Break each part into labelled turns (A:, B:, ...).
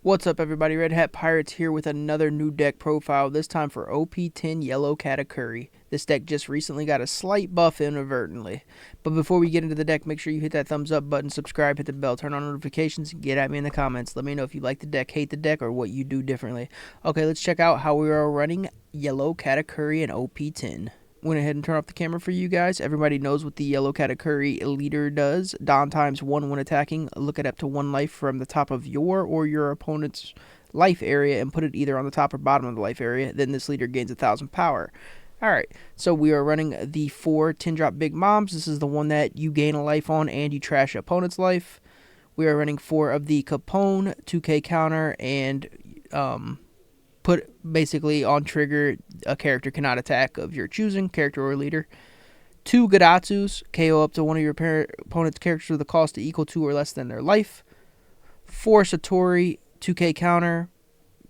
A: What's up, everybody? Red Hat Pirates here with another new deck profile, this time for OP10 Yellow Katakuri. This deck just recently got a slight buff inadvertently. But before we get into the deck, make sure you hit that thumbs up button, subscribe, hit the bell, turn on notifications, and get at me in the comments. Let me know if you like the deck, hate the deck, or what you do differently. Okay, let's check out how we are running Yellow Katakuri and OP10. Went ahead and turned off the camera for you guys. Everybody knows what the Yellow Katakuri leader does. Don times 1 when attacking. Look at up to 1 life from the top of your or your opponent's life area and put it either on the top or bottom of the life area. Then this leader gains 1,000 power. Alright, so we are running the 4 10-drop Big Moms. This is the one that you gain a life on and you trash opponent's life. We are running 4 of the Capone, 2k counter, and put basically on trigger a character cannot attack of your choosing, character or leader. 2 Gadatsus, KO up to one of your opponent's characters with a cost equal to or less than their life. 4 Satori, 2k counter,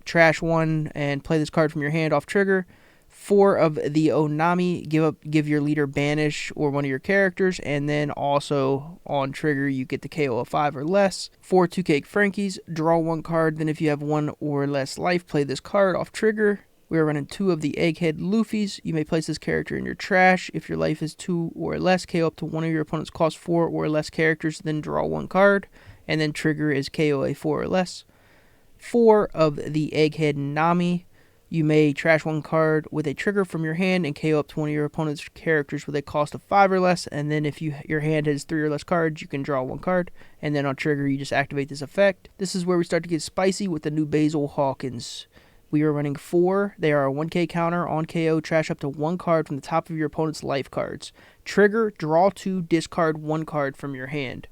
A: trash 1 and play this card from your hand off trigger. 4 of the Onami, give your leader banish or one of your characters, and then also on trigger you get the KO of 5 or less. 4 2K Frankies, draw 1 card, then if you have 1 or less life, play this card off trigger. We are running 2 of the Egghead Luffys. You may place this character in your trash. If your life is 2 or less, KO up to one of your opponent's cost 4 or less characters, then draw 1 card, and then trigger is KO a 4 or less. 4 of the Egghead Nami. You may trash 1 card with a trigger from your hand and KO up to one of your opponent's characters with a cost of 5 or less. And then if your hand has 3 or less cards, you can draw 1 card. And then on trigger, you just activate this effect. This is where we start to get spicy with the new Basil Hawkins. We are running 4. They are a 1k counter. On KO, trash up to 1 card from the top of your opponent's life cards. Trigger, draw 2, discard 1 card from your hand.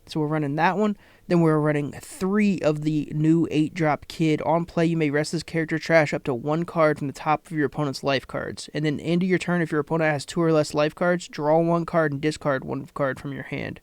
A: So we're running that one. Then we're running 3 of the new 8-drop Kid. On play, you may rest this character trash up to 1 card from the top of your opponent's life cards. And then end of your turn, if your opponent has 2 or less life cards, draw 1 card and discard 1 card from your hand.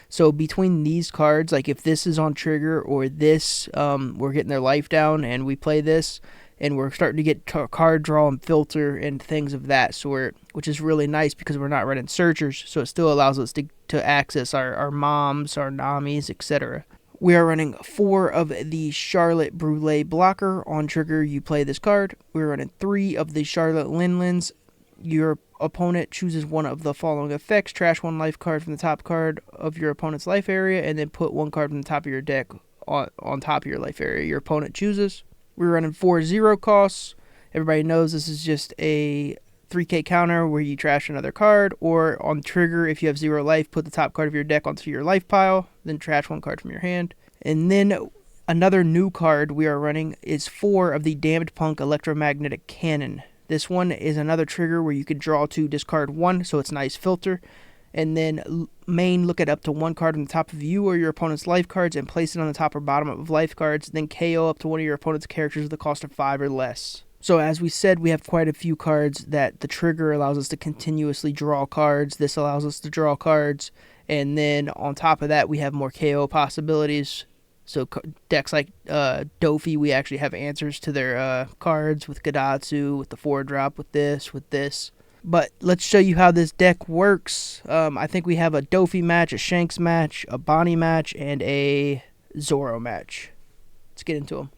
A: So between these cards, like if this is on trigger or this, we're getting their life down and we play this, and we're starting to get card draw and filter and things of that sort, which is really nice because we're not running searchers, so it still allows us to access our moms, our namis, etc. We are running 4 of the Charlotte Brûlée blocker. On trigger, you play this card. We're running 3 of the Charlotte Linlins. Your opponent chooses one of the following effects. Trash 1 life card from the top card of your opponent's life area, and then put 1 card from the top of your deck on top of your life area your opponent chooses. We're running 4 0 costs. Everybody knows this is just a 3k counter where you trash another card, or on trigger, if you have 0 life, put the top card of your deck onto your life pile, then trash 1 card from your hand. And then another new card we are running is 4 of the Damned Punk Electromagnetic Cannon. This one is another trigger where you can draw 2, discard 1, so it's a nice filter. And then main, look at up to 1 card on the top of you or your opponent's life cards and place it on the top or bottom of life cards. Then KO up to one of your opponent's characters with a cost of 5 or less. So as we said, we have quite a few cards that the trigger allows us to continuously draw cards. This allows us to draw cards. And then on top of that, we have more KO possibilities. So decks like Dofi, we actually have answers to their cards with Gadatsu, with the 4-drop, with this. But let's show you how this deck works. I think we have a Dofi match, a Shanks match, a Bonnie match, and a Zoro match. Let's get into them.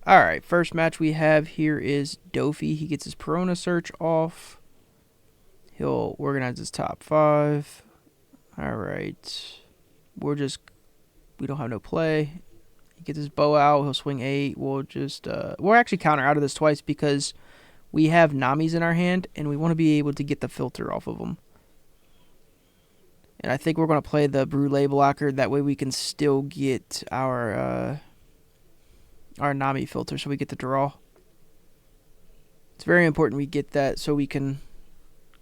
A: Alright, first match we have here is Dofi. He gets his Perona search off. He'll organize his top 5. Alright. We don't have no play. He gets his bow out. He'll swing 8. We'll actually counter out of this twice because we have Namis in our hand, and we want to be able to get the filter off of them. And I think we're going to play the Brûlée blocker. That way we can still get our Nami filter, so we get the draw. It's very important we get that so we can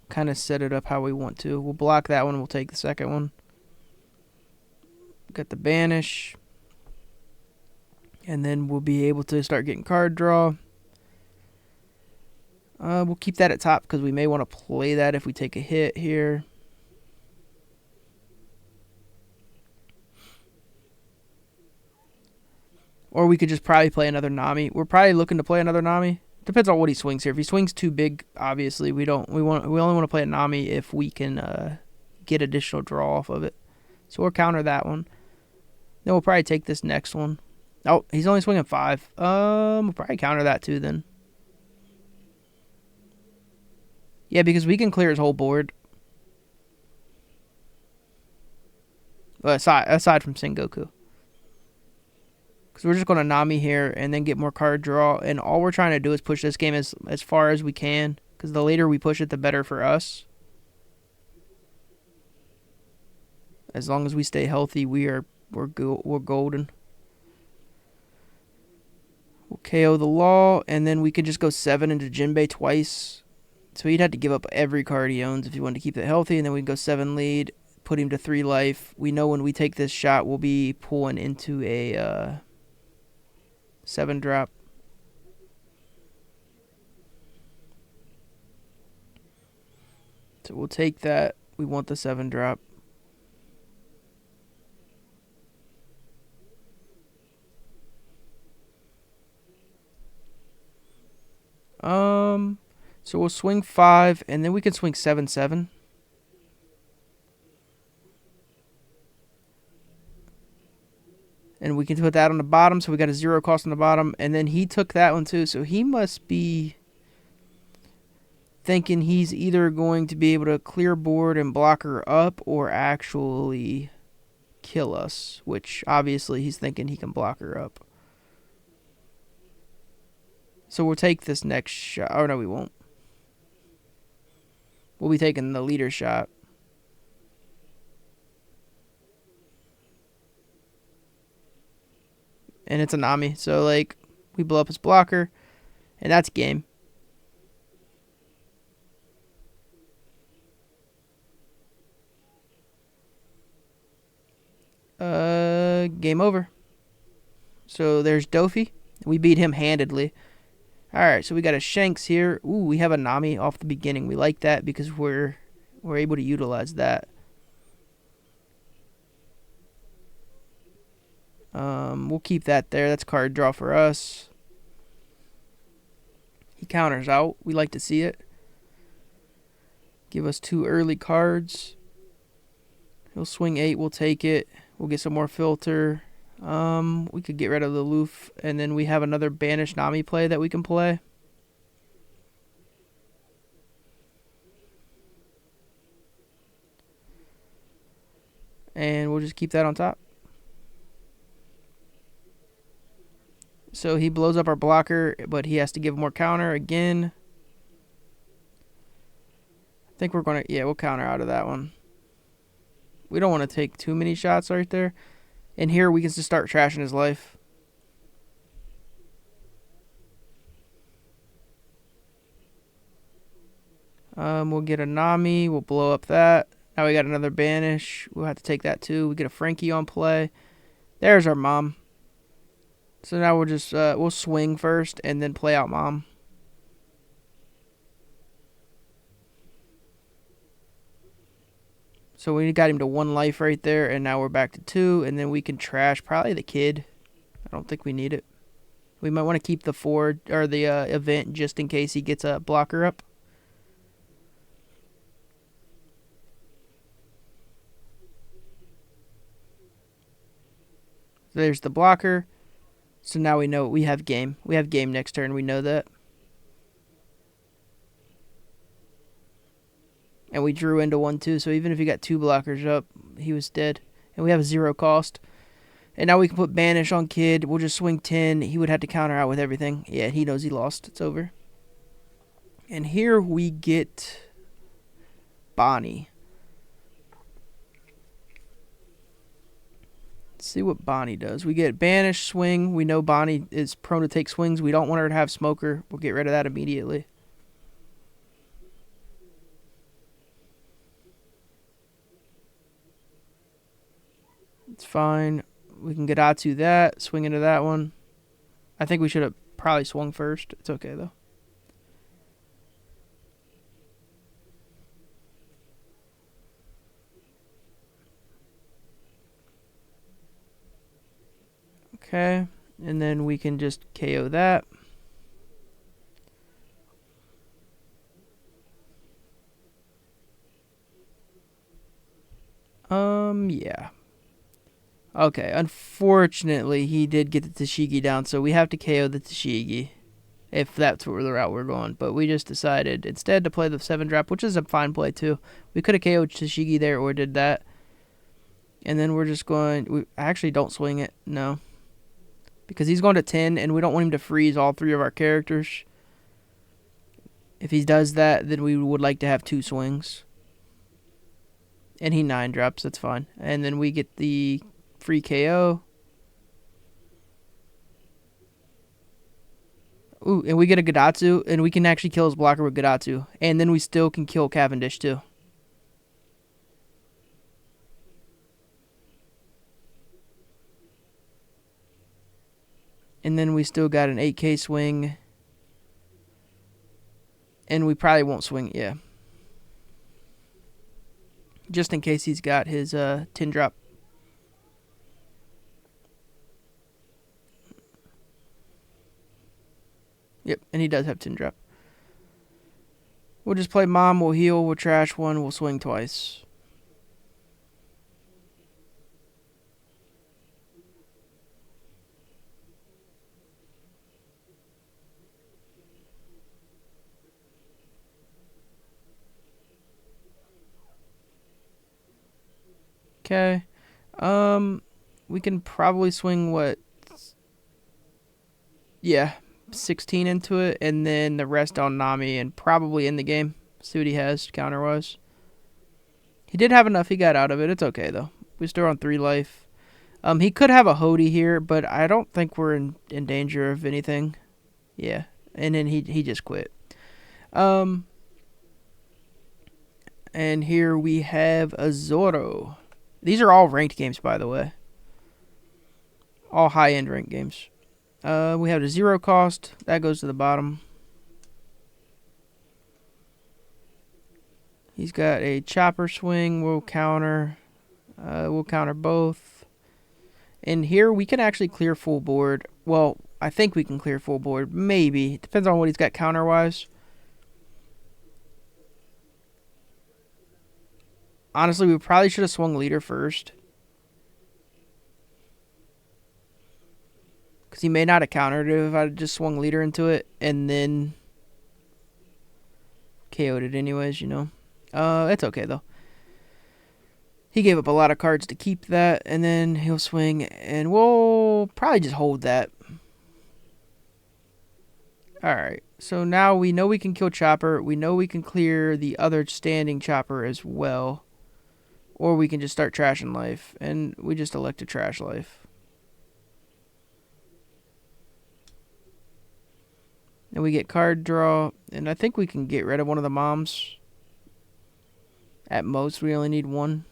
A: kind of set it up how we want to. We'll block that one. We'll take the second one. Got the banish. And then we'll be able to start getting card draw. We'll keep that at top because we may want to play that if we take a hit here. Or we could just probably play another Nami. We're probably looking to play another Nami. Depends on what he swings here. If he swings too big, obviously we only want to play a Nami if we can get additional draw off of it. So we'll counter that one. Then we'll probably take this next one. Oh, he's only swinging 5. We'll probably counter that too then. Yeah, because we can clear his whole board. Aside from Sengoku. Because we're just going to Nami here and then get more card draw. And all we're trying to do is push this game as far as we can. Because the later we push it, the better for us. As long as we stay healthy, we're golden. We'll KO the Law, and then we could just go 7 into Jinbei twice. So he'd have to give up every card he owns if he wanted to keep it healthy. And then we can go 7 lead, put him to 3 life. We know when we take this shot, we'll be pulling into a 7 drop. So we'll take that. We want the 7 drop. So we'll swing 5, and then we can swing 7-7. And we can put that on the bottom, so we got a 0 cost on the bottom. And then he took that one too, so he must be thinking he's either going to be able to clear board and block her up or actually kill us, which obviously he's thinking he can block her up. So we'll take this next shot. Oh, no, we won't. We'll be taking the leader shot. And it's a Nami. So, like, we blow up his blocker. And that's game. Game over. So there's Dofi. We beat him handedly. Alright, so we got a Shanks here. Ooh, we have a Nami off the beginning. We like that because we're able to utilize that. We'll keep that there. That's card draw for us. He counters out. We like to see it. Give us 2 early cards. He'll swing 8. We'll take it. We'll get some more filter. We could get rid of the Loof. And then we have another banished Nami play that we can play. And we'll just keep that on top. So he blows up our blocker, but he has to give more counter again. I think we're going to... Yeah, we'll counter out of that one. We don't want to take too many shots right there. And here we can just start trashing his life. We'll get a Nami. We'll blow up that. Now we got another banish. We'll have to take that too. We get a Frankie on play. There's our mom. So now we'll just we'll swing first and then play out mom. So we got him to 1 life right there, and now we're back to 2, and then we can trash probably the kid. I don't think we need it. We might want to keep the Ford or the event just in case he gets a blocker up. There's the blocker. So now we know we have game. We have game next turn. We know that. And we drew into 1 too. So even if he got 2 blockers up, he was dead. And we have a 0 cost. And now we can put banish on kid. We'll just swing 10. He would have to counter out with everything. Yeah, he knows he lost. It's over. And here we get Bonnie. Let's see what Bonnie does. We get banish, swing. We know Bonnie is prone to take swings. We don't want her to have smoker. We'll get rid of that immediately. It's fine. We can get Atsu that. Swing into that one. I think we should have probably swung first. It's okay, though. Okay. And then we can just KO that. Yeah. Okay, unfortunately, he did get the Tashigi down, so we have to KO the Tashigi if that's where the route we're going. But we just decided instead to play the 7-drop, which is a fine play too. We could have KO'd Tashigi there or did that. And then we're just going... We actually don't swing it, no. Because he's going to 10, and we don't want him to freeze all 3 of our characters. If he does that, then we would like to have 2 swings. And he 9-drops, that's fine. And then we get the free KO. Ooh, and we get a Gadatsu, and we can actually kill his blocker with Gadatsu. And then we still can kill Cavendish, too. And then we still got an 8K swing. And we probably won't swing it, yeah. Just in case he's got his 10-drop. Yep, and he does have 10-drop. We'll just play Mom, we'll heal, we'll trash 1, we'll swing twice. Okay. We can probably swing what? Yeah, 16 into it, and then the rest on Nami, and probably in the game. See what he has counter-wise. He did have enough. He got out of it. It's okay, though. We're still on 3 life. He could have a Hody here, but I don't think we're in danger of anything. Yeah, and then he just quit. And here we have a Zoro. These are all ranked games, by the way. All high-end ranked games. We have the 0 cost. That goes to the bottom. He's got a chopper swing. We'll counter. We'll counter both. And here we can actually clear full board. Well, I think we can clear full board. Maybe. It depends on what he's got counter-wise. Honestly, we probably should have swung leader first. Because he may not have countered it if I just swung leader into it and then KO'd it anyways, you know. It's okay, though. He gave up a lot of cards to keep that, and then he'll swing, and we'll probably just hold that. Alright, so now we know we can kill Chopper. We know we can clear the other standing Chopper as well. Or we can just start trashing life, and we just elect to trash life. And we get card draw, and I think we can get rid of one of the moms. At most, we only need 1.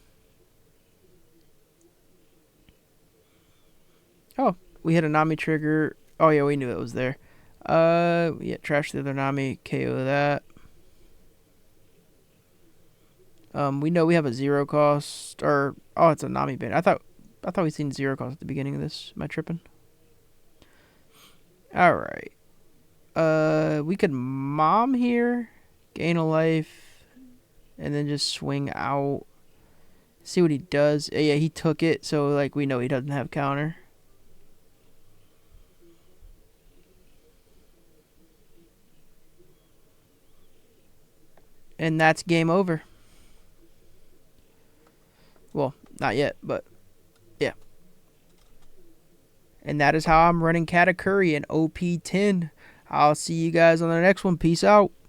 A: Oh, we hit a Nami trigger. Oh, yeah, we knew it was there. Yeah, trash the other Nami, KO that. We know we have a 0 cost, or oh, it's a Nami ban. I thought we seen 0 cost at the beginning of this. Am I tripping? All right. We could mom here, gain a life, and then just swing out. See what he does. Yeah, he took it, so like we know he doesn't have counter. And that's game over. Well, not yet, but yeah. And that is how I'm running Katakuri in OP10. I'll see you guys on the next one. Peace out.